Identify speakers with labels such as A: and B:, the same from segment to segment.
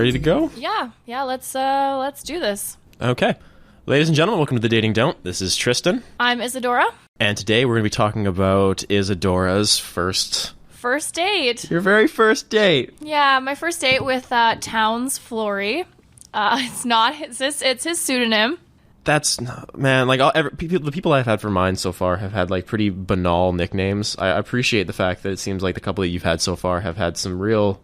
A: ready to go?
B: Yeah. Let's do this.
A: Okay. Ladies and gentlemen, welcome to The Dating Don't. This is Tristan.
B: I'm Isadora.
A: And today we're going to be talking about Isadora's first
B: date.
A: Your very first date.
B: Yeah, my first date with Towns Flory. It's his pseudonym.
A: That's, man, like the people I've had for mine so far have had like pretty banal nicknames. I appreciate the fact that it seems like the couple that you've had so far have had some real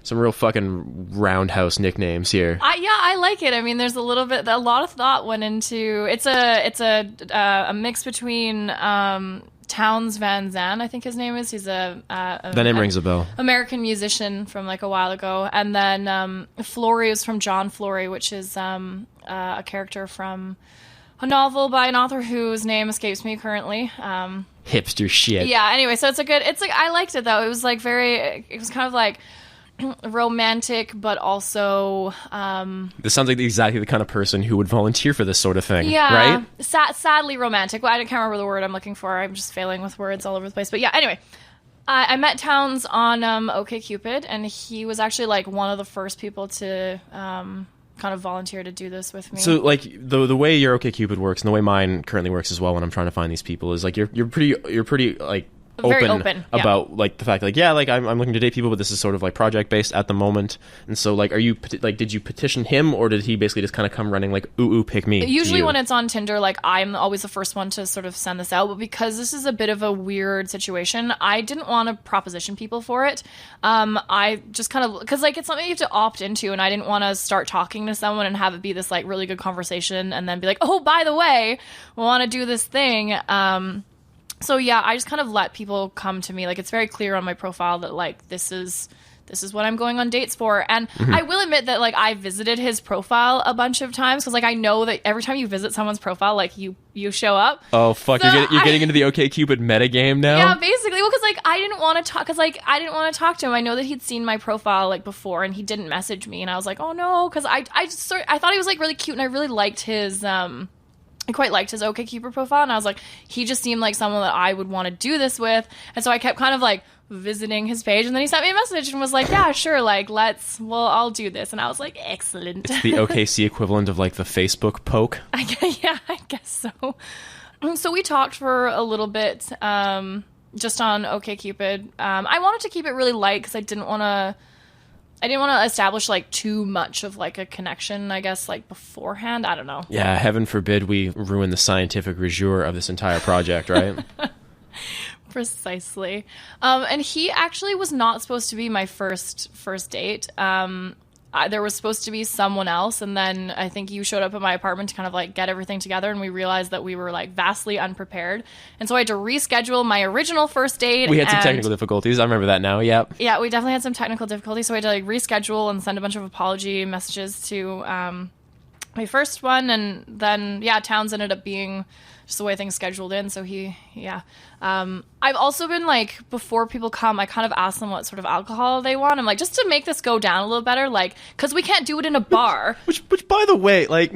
A: fucking roundhouse nicknames here.
B: I like it. I mean, there's a lot of thought went into it's a mix between Towns Van Zandt, I think his name is. He's the
A: name rings a bell.
B: American musician from like a while ago, and then Flory was from John Flory, which is a character from a novel by an author whose name escapes me currently.
A: Hipster shit.
B: Yeah. Anyway, so I liked it though. It was like it was kind of like romantic, but also
A: this sounds like exactly the kind of person who would volunteer for this sort of thing.
B: Yeah,
A: right?
B: Sadly romantic. Well, I can't remember the word I'm looking for. I'm just failing with words all over the place. But yeah, anyway, I met Towns on OkCupid, and he was actually like one of the first people to kind of volunteer to do this with me.
A: So like the way your OkCupid works and the way mine currently works as well when I'm trying to find these people is like you're pretty like
B: very open
A: about like the fact like I'm looking to date people, but this is sort of like project based at the moment. And so like did you petition him, or did he basically just kind of come running like ooh pick me?
B: Usually when it's on Tinder, like I'm always the first one to sort of send this out, but because this is a bit of a weird situation, I didn't want to proposition people for it. I just kind of, because like it's something you have to opt into, and I didn't want to start talking to someone and have it be this like really good conversation and then be like, oh, by the way, we want to do this thing. So yeah, I just kind of let people come to me. Like it's very clear on my profile that like this is what I'm going on dates for. And I will admit that like I visited his profile a bunch of times because like I know that every time you visit someone's profile, like you show up.
A: Oh fuck! So you're getting into the OkCupid metagame now.
B: Yeah, basically. Well, because like I didn't want to talk to him. I know that he'd seen my profile like before, and he didn't message me, and I was like, oh no, because I thought he was like really cute, and I really liked his I quite liked his OkCupid profile, and I was like, he just seemed like someone that I would want to do this with, and so I kept kind of like visiting his page, and then he sent me a message and was like, yeah, sure, like I'll do this, and I was like, excellent.
A: It's the OKC equivalent of like the Facebook poke.
B: I guess so. So we talked for a little bit, just on OkCupid. I wanted to keep it really light because I didn't want to establish like too much of like a connection, I guess, like beforehand. I don't know.
A: Yeah, heaven forbid we ruin the scientific rigueur of this entire project, right?
B: Precisely. And he actually was not supposed to be my first date. There was supposed to be someone else, and then I think you showed up at my apartment to kind of like get everything together, and we realized that we were like vastly unprepared, and so I had to reschedule my original first date.
A: We had some technical difficulties. I remember that now. Yep.
B: Yeah, we definitely had some technical difficulties, so I had to like reschedule and send a bunch of apology messages to my first one, and then Towns ended up being just the way things scheduled in. So I've also been like, before people come, I kind of ask them what sort of alcohol they want. I'm like, just to make this go down a little better, like, because we can't do it in a bar.
A: Which by the way, like,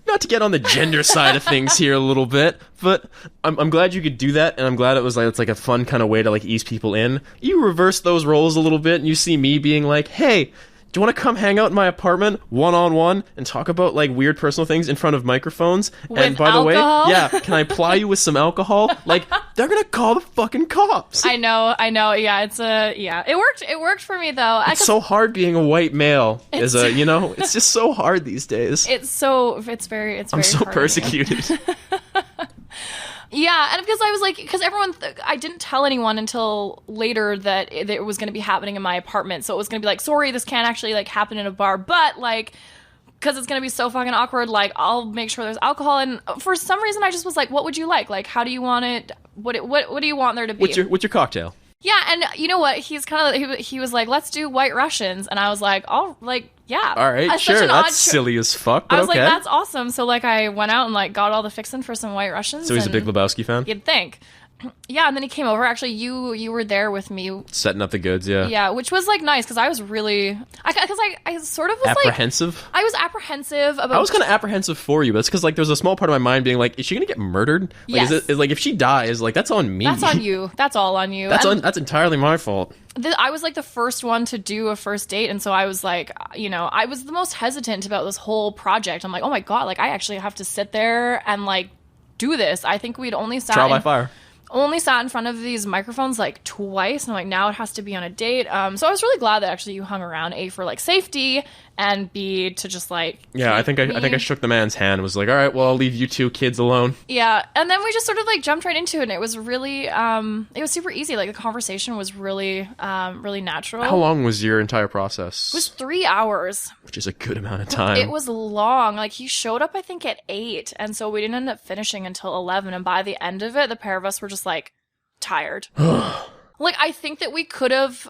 A: not to get on the gender side of things here a little bit, but I'm glad you could do that, and I'm glad it's like a fun kind of way to like ease people in. You reverse those roles a little bit, and you see me being like, hey, do you want to come hang out in my apartment one-on-one and talk about like weird personal things in front of microphones?
B: And by the way,
A: can I ply you with some alcohol? Like, they're gonna call the fucking cops.
B: I know. Yeah, it worked for me though.
A: It's so hard being a white male. It's just so hard these days.
B: I'm
A: so persecuted.
B: Yeah, and because I was like, because I didn't tell anyone until later that it was going to be happening in my apartment, so it was going to be like, sorry, this can't actually like happen in a bar, but like, because it's going to be so fucking awkward, like, I'll make sure there's alcohol, and for some reason I just was like, what would you like? Like, how do you want it? What do you want there to be?
A: What's your cocktail?
B: Yeah, and you know what? He's kind of he was like, let's do White Russians, and I was like, oh, like, yeah,
A: all right, sure, that's silly as fuck. But
B: I was
A: okay.
B: like, that's awesome. So like, I went out and like got all the fixin' for some White Russians.
A: So he's a Big Lebowski fan.
B: You'd think. Yeah, and then he came over. Actually, you were there with me.
A: Setting up the goods, yeah.
B: Yeah, which was like nice because I was really, I sort of was
A: apprehensive.
B: I was apprehensive about.
A: I was kind of apprehensive for you, but it's because like there's a small part of my mind being like, is she gonna get murdered? Like,
B: Yes.
A: is like if she dies, like that's on me.
B: That's on you. That's all on you.
A: That's entirely my fault.
B: I was like the first one to do a first date, and so I was like, I was the most hesitant about this whole project. I'm like, oh my god, like I actually have to sit there and like do this. I think we'd only
A: Trial by fire.
B: only sat in front of these microphones like twice, and I'm like, now it has to be on a date. So I was really glad that actually you hung around, A, for like safety, and B, to just like
A: Yeah, I think I shook the man's hand and was like, all right, well, I'll leave you two kids alone.
B: Yeah, and then we just sort of like jumped right into it, and it was really it was super easy. Like the conversation was really really natural.
A: How long was your entire process?
B: It was 3 hours.
A: Which is a good amount of time.
B: It was long. Like he showed up I think at 8, and so we didn't end up finishing until 11, and by the end of it the pair of us were just like tired. Like I think that we could have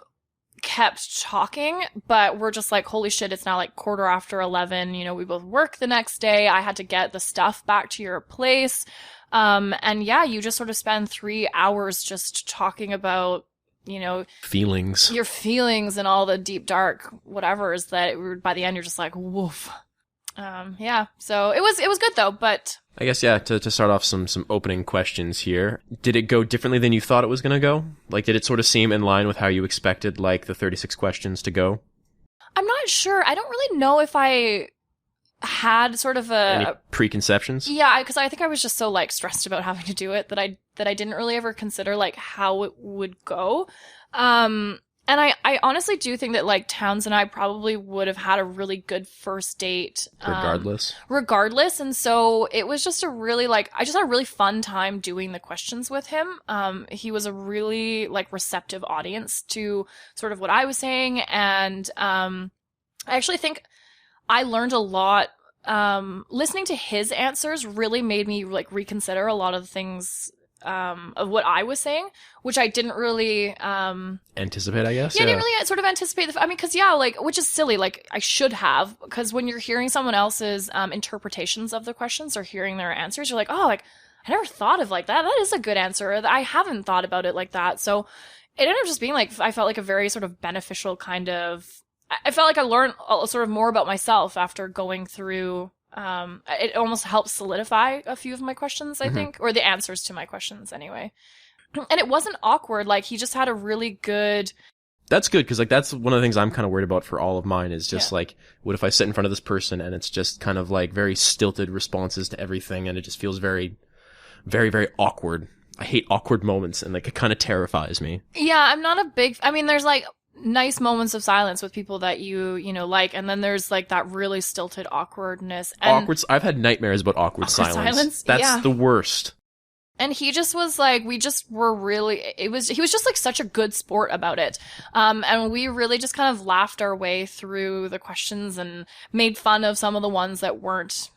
B: kept talking, but we're just like, holy shit, it's now like 11:15. We both work the next day. I had to get the stuff back to your place. And yeah, you just sort of spend 3 hours just talking about,
A: feelings.
B: your feelings and all the deep, dark whatevers that by the end you're just like, woof. Yeah. So it was good though, but
A: I guess, yeah, to start off some opening questions here. Did it go differently than you thought it was going to go? Like, did it sort of seem in line with how you expected, like, the 36 questions to go?
B: I'm not sure. I don't really know if I had sort of
A: Any preconceptions?
B: Yeah, because I think I was just so, like, stressed about having to do it that I didn't really ever consider, like, how it would go. And I honestly do think that, like, Towns and I probably would have had a really good first date. Regardless. And so it was just I just had a really fun time doing the questions with him. He was a really, like, receptive audience to sort of what I was saying. And I actually think I learned a lot. Listening to his answers really made me, like, reconsider a lot of the things of what I was saying, which I didn't really
A: anticipate, I guess.
B: Yeah, I didn't really sort of anticipate because which is silly. Like I should have, because when you're hearing someone else's interpretations of the questions or hearing their answers, you're like, oh, like I never thought of like that. That is a good answer. I haven't thought about it like that. So it ended up just being like I felt like a very sort of beneficial kind of. I felt like I learned sort of more about myself after going through. It almost helped solidify a few of my questions, I think, or the answers to my questions anyway. And it wasn't awkward. Like he just had a really good.
A: That's good, because like that's one of the things I'm kind of worried about for all of mine is just like, what if I sit in front of this person and it's just kind of like very stilted responses to everything, and it just feels very, very, very awkward. I hate awkward moments, and like it kind of terrifies me.
B: Yeah, I'm not a big. I mean, there's like nice moments of silence with people that you like, and then there's like that really stilted awkwardness. And
A: I've had nightmares about awkward silence. That's the worst.
B: And he just was like, he was just like such a good sport about it. And we really just kind of laughed our way through the questions and made fun of some of the ones that weren't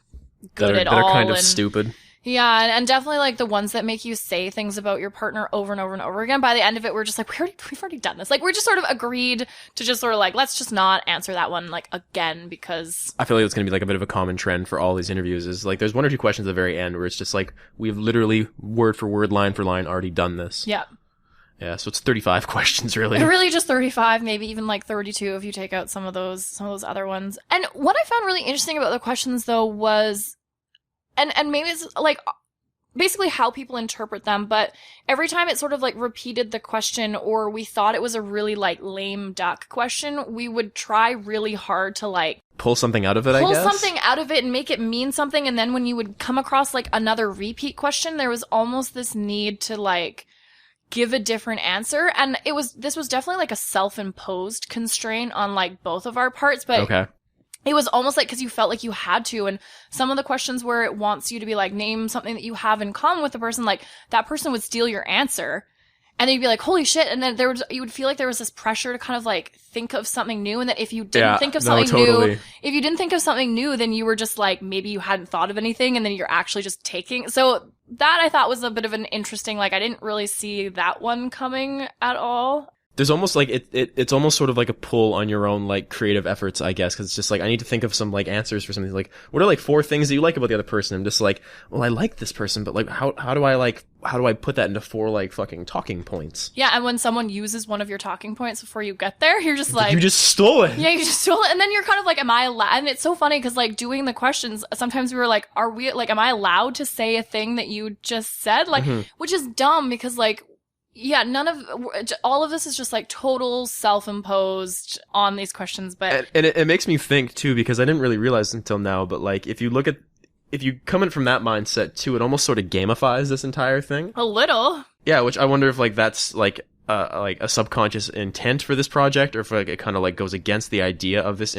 B: good at all.
A: That are kind of stupid.
B: Yeah, and definitely like the ones that make you say things about your partner over and over and over again. By the end of it, we're just like, we've already done this. Like, we're just sort of agreed to just sort of like, let's just not answer that one like again, because
A: I feel like it's going to be like a bit of a common trend for all these interviews is like, there's one or two questions at the very end where it's just like, we've literally word for word, line for line already done this.
B: Yeah.
A: Yeah, so it's 35 questions really.
B: Really just 35, maybe even like 32 if you take out some of those other ones. And what I found really interesting about the questions though was, and maybe it's like basically how people interpret them, but every time it sort of like repeated the question or we thought it was a really like lame duck question, we would try really hard to like
A: pull something out of it, I guess.
B: Pull something out of it and make it mean something. And then when you would come across like another repeat question, there was almost this need to like give a different answer. And this was definitely like a self-imposed constraint on like both of our parts, but
A: okay.
B: It was almost like because you felt like you had to, and some of the questions where it wants you to be like, name something that you have in common with the person, like that person would steal your answer, and then you'd be like, holy shit, and then you would feel like there was this pressure to kind of like think of something new, and that if you didn't think of something new, if you didn't think of something new, then you were just like, maybe you hadn't thought of anything, and then you're actually just taking. So that I thought was a bit of an interesting, like I didn't really see that one coming at all.
A: There's almost like it's almost sort of like a pull on your own like creative efforts, I guess, because it's just like I need to think of some like answers for something. Like, what are like 4 things that you like about the other person? I'm just like, well, I like this person, but like how do I like how do I put that into 4 like fucking talking points?
B: Yeah, and when someone uses one of your talking points before you get there, you're just like,
A: you just stole it.
B: Yeah, you just stole it, and then you're kind of like, am I allowed? And it's so funny because like doing the questions, sometimes we were like, am I allowed to say a thing that you just said? Like, which is dumb because like, yeah, all of this is just like total self-imposed on these questions. But
A: and it makes me think too, because I didn't really realize until now, but like if you come in from that mindset too, it almost sort of gamifies this entire thing.
B: A little.
A: Yeah, which I wonder if like that's like a subconscious intent for this project, or if like it kind of like goes against the idea of this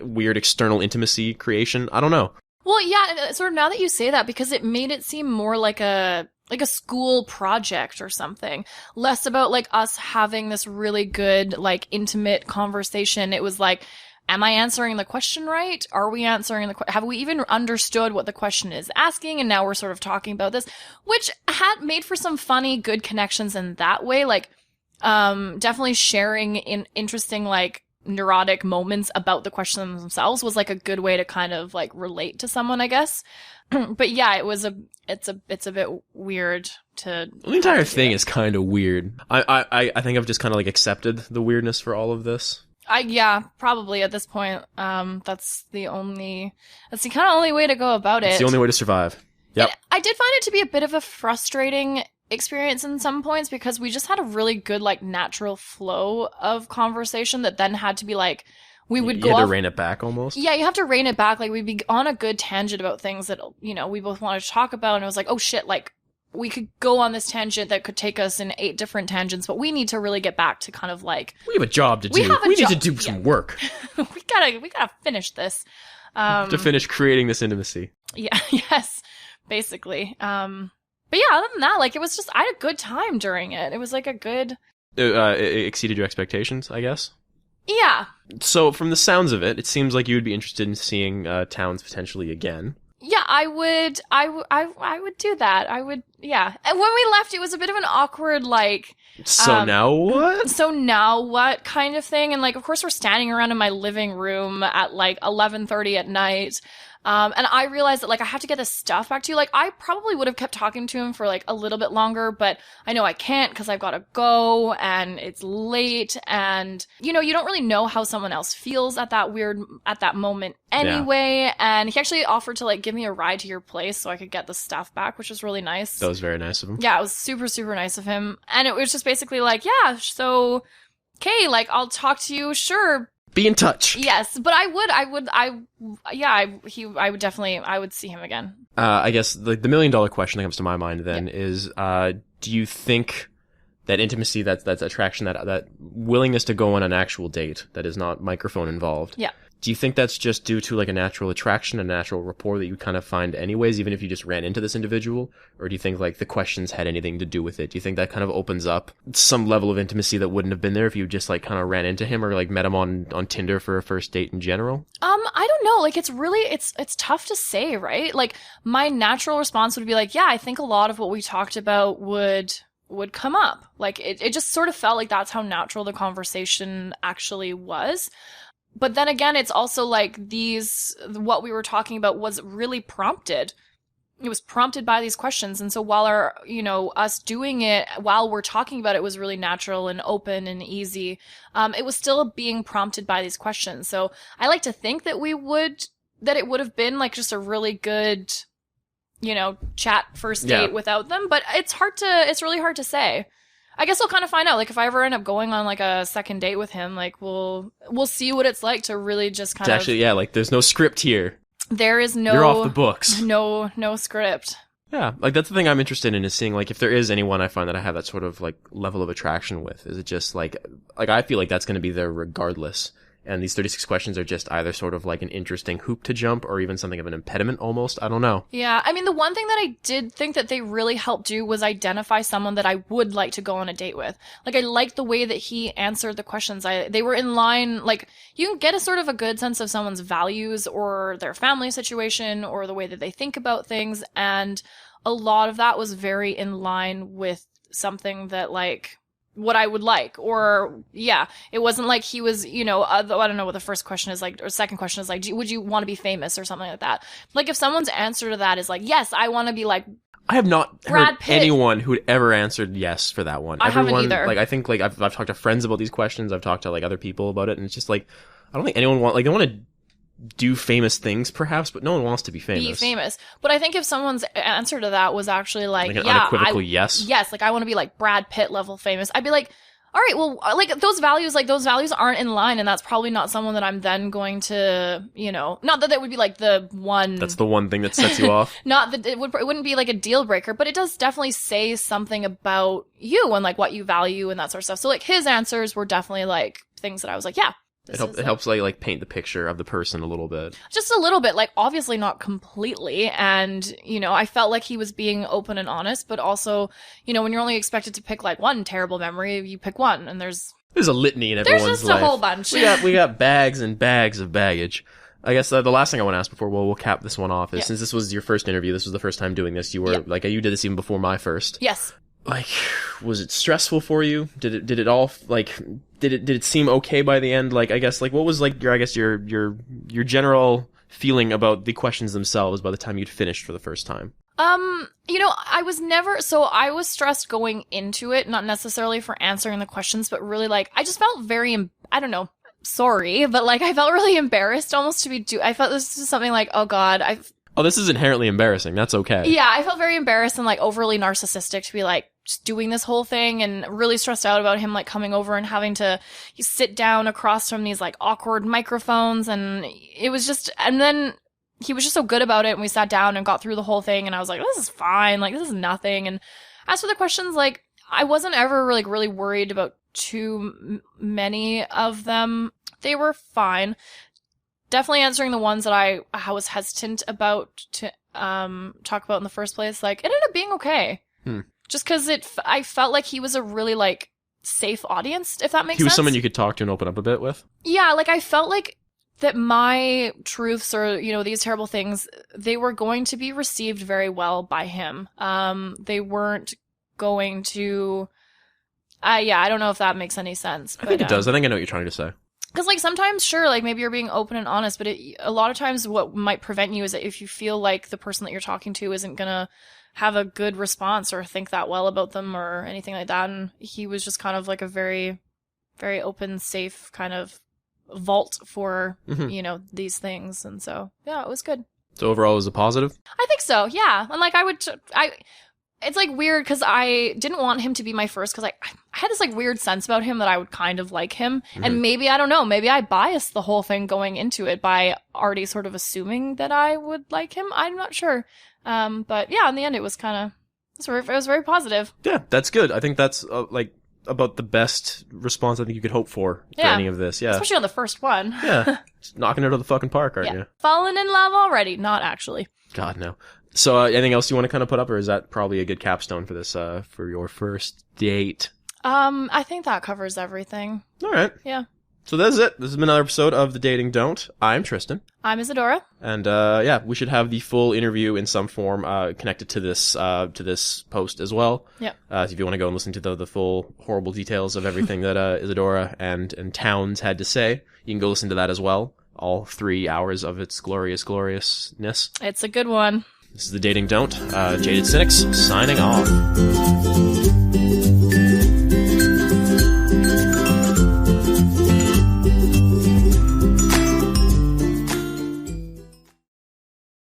A: weird external intimacy creation. I don't know.
B: Well, yeah, sort of now that you say that, because it made it seem more like a school project or something, less about like us having this really good like intimate conversation. It was like, am I answering the question right? Are we answering have we even understood what the question is asking? And now we're sort of talking about this, which had made for some funny, good connections in that way. Like, definitely sharing in interesting, like, neurotic moments about the questions themselves was like a good way to kind of like relate to someone, I guess. But yeah, it's a bit weird to.
A: The entire thing is kind of weird. I think I've just kind of like accepted the weirdness for all of this.
B: Yeah, probably at this point. That's the kind of only way to go about it.
A: It's the only way to survive. Yep.
B: I did find it to be a bit of a frustrating experience in some points because we just had a really good, like, natural flow of conversation that then had to be like, we would go
A: You had
B: off,
A: to rein it back almost.
B: Yeah, you have to rein it back. Like, we'd be on a good tangent about things that, you know, we both wanted to talk about, and it was like, oh shit, like, we could go on this tangent that could take us in 8 different tangents, but we need to really get back to kind of like,
A: we have a job to do. We need to do some work.
B: we gotta finish this.
A: To finish creating this intimacy.
B: Yeah, yes, basically. But yeah, other than that, like, it was just, I had a good time during it. It was like a good...
A: It exceeded your expectations, I guess?
B: Yeah.
A: So, from the sounds of it, it seems like you would be interested in seeing towns potentially again.
B: Yeah, I would do that. I would, yeah. And when we left, it was a bit of an awkward, like...
A: So now what?
B: So now what kind of thing? And, like, of course, we're standing around in my living room at, like, 11:30 at night. And I realized that, like, I have to get this stuff back to you. Like, I probably would have kept talking to him for, like, a little bit longer, but I know I can't because I've got to go and it's late. And, you know, you don't really know how someone else feels at that moment anyway. Yeah. And he actually offered to, like, give me a ride to your place so I could get the stuff back, which was really nice.
A: That was very nice of him.
B: Yeah, it was super, super nice of him. And it was just basically like, yeah, so, okay, like, I'll talk to you, sure.
A: Be in touch.
B: Yes, but I would see him again.
A: I guess the $1 million question that comes to my mind then is, do you think that intimacy, that's attraction, that willingness to go on an actual date that is not microphone involved?
B: Yeah.
A: Do you think that's just due to like a natural attraction, a natural rapport that you kind of find anyways, even if you just ran into this individual? Or do you think like the questions had anything to do with it? Do you think that kind of opens up some level of intimacy that wouldn't have been there if you just like kind of ran into him or like met him on Tinder for a first date in general?
B: I don't know. Like, it's really, it's tough to say, right? Like, my natural response would be like, yeah, I think a lot of what we talked about would come up. Like, it just sort of felt like that's how natural the conversation actually was. But then again, it's also like what we were talking about was really prompted. It was prompted by these questions. And so while us doing it while we're talking about it was really natural and open and easy, it was still being prompted by these questions. So I like to think that it would have been like just a really good, chat first date without them. But it's really hard to say. I guess we'll kind of find out. Like, if I ever end up going on like a second date with him, like we'll see what it's like to really just kind of.
A: Actually, yeah, like there's no script here.
B: There is no.
A: You're off the books.
B: No script.
A: Yeah, like that's the thing I'm interested in, is seeing like if there is anyone I find that I have that sort of like level of attraction with. Is it just like I feel like that's going to be there regardless. And these 36 questions are just either sort of like an interesting hoop to jump or even something of an impediment almost. I don't know.
B: Yeah, I mean, the one thing that I did think that they really helped do was identify someone that I would like to go on a date with. Like, I liked the way that he answered the questions. They were in line, like, you can get a sort of a good sense of someone's values or their family situation or the way that they think about things. And a lot of that was very in line with something that, like, what I would like, or it wasn't like he was, I don't know what the first question is like, or second question is like, would you want to be famous or something like that? Like, if someone's answer to that is like, yes, I want to be like,
A: I have not
B: Brad
A: heard
B: Pitt.
A: anyone who'd ever answered yes for that one.
B: I haven't
A: Everyone,
B: either.
A: like, I think, like, I've talked to friends about these questions. I've talked to, like, other people about it, and it's just, like, I don't think anyone they want to do famous things, perhaps, but no one wants to be famous.
B: Be famous. But I think if someone's answer to that was actually like
A: Like an
B: yeah,
A: unequivocal yes?
B: Yes, like, I want to be, like, Brad Pitt level famous. I'd be like, all right, well, like, those values aren't in line, and that's probably not someone that I'm then going to, not that would be, like, the one.
A: That's the one thing that sets you off.
B: Not that it wouldn't be, like, a deal breaker, but it does definitely say something about you and, like, what you value and that sort of stuff. So, like, his answers were definitely, like, things that I was like, yeah.
A: It helps like paint the picture of the person a little bit.
B: Just a little bit, like, obviously not completely. And, I felt like he was being open and honest, but also, when you're only expected to pick, like, one terrible memory, you pick one, and there's
A: a litany in everyone's life.
B: There's just a whole bunch.
A: We got bags and bags of baggage. I guess the last thing I want to ask before we'll cap this one off is, since this was your first interview, this was the first time doing this, you were, like, you did this even before my first.
B: Yes.
A: Like, was it stressful for you? Did it all, like, did it seem okay by the end? Like, I guess, like, what was, like, your general feeling about the questions themselves by the time you'd finished for the first time?
B: I was stressed going into it, not necessarily for answering the questions, but really, like, I just felt very, I don't know, sorry, but, like, I felt really embarrassed almost to be I felt this was something like, oh God,
A: Oh, this is inherently embarrassing. That's okay.
B: Yeah, I felt very embarrassed and, like, overly narcissistic to be, like, just doing this whole thing, and really stressed out about him, like, coming over and having to sit down across from these, like, awkward microphones, and it was just, and then he was just so good about it, and we sat down and got through the whole thing, and I was like, this is fine, like, this is nothing. And as for the questions, like, I wasn't ever, like, really worried about too many of them. They were fine. Definitely answering the ones that I was hesitant about to talk about in the first place, like, it ended up being okay. Just because I felt like he was a really, like, safe audience, if that makes sense.
A: He was someone you could talk to and open up a bit with?
B: Yeah, like, I felt like that my truths or, these terrible things, they were going to be received very well by him. They weren't going to... I don't know if that makes any sense.
A: I think it does. I think I know what you're trying to say.
B: Because, like, sometimes, sure, like, maybe you're being open and honest, but a lot of times what might prevent you is that if you feel like the person that you're talking to isn't gonna have a good response or think that well about them or anything like that. And he was just kind of like a very, very open, safe kind of vault for, these things. And so, yeah, it was good.
A: So overall, it was a positive?
B: I think so, yeah. And, like, it's, like, weird because I didn't want him to be my first because I had this, like, weird sense about him that I would kind of like him. And maybe, I don't know, maybe I biased the whole thing going into it by already sort of assuming that I would like him. I'm not sure. But yeah, in the end, it was very positive.
A: Yeah, that's good. I think that's, like, about the best response I think you could hope for any of this. Yeah.
B: Especially on the first one.
A: Yeah. Just knocking it out of the fucking park, aren't you?
B: Fallen in love already. Not actually.
A: God, no. So, anything else you want to kind of put up, or is that probably a good capstone for this, for your first date?
B: I think that covers everything.
A: All right.
B: Yeah.
A: So that's it. This has been another episode of The Dating Don't. I'm Tristan.
B: I'm Isadora.
A: And, we should have the full interview in some form, connected to this post as well.
B: Yep.
A: So if you want to go and listen to the full horrible details of everything that, Isadora and Towns had to say, you can go listen to that as well. All 3 hours of its gloriousness.
B: It's a good one.
A: This is The Dating Don't. Jaded Cynics, signing off.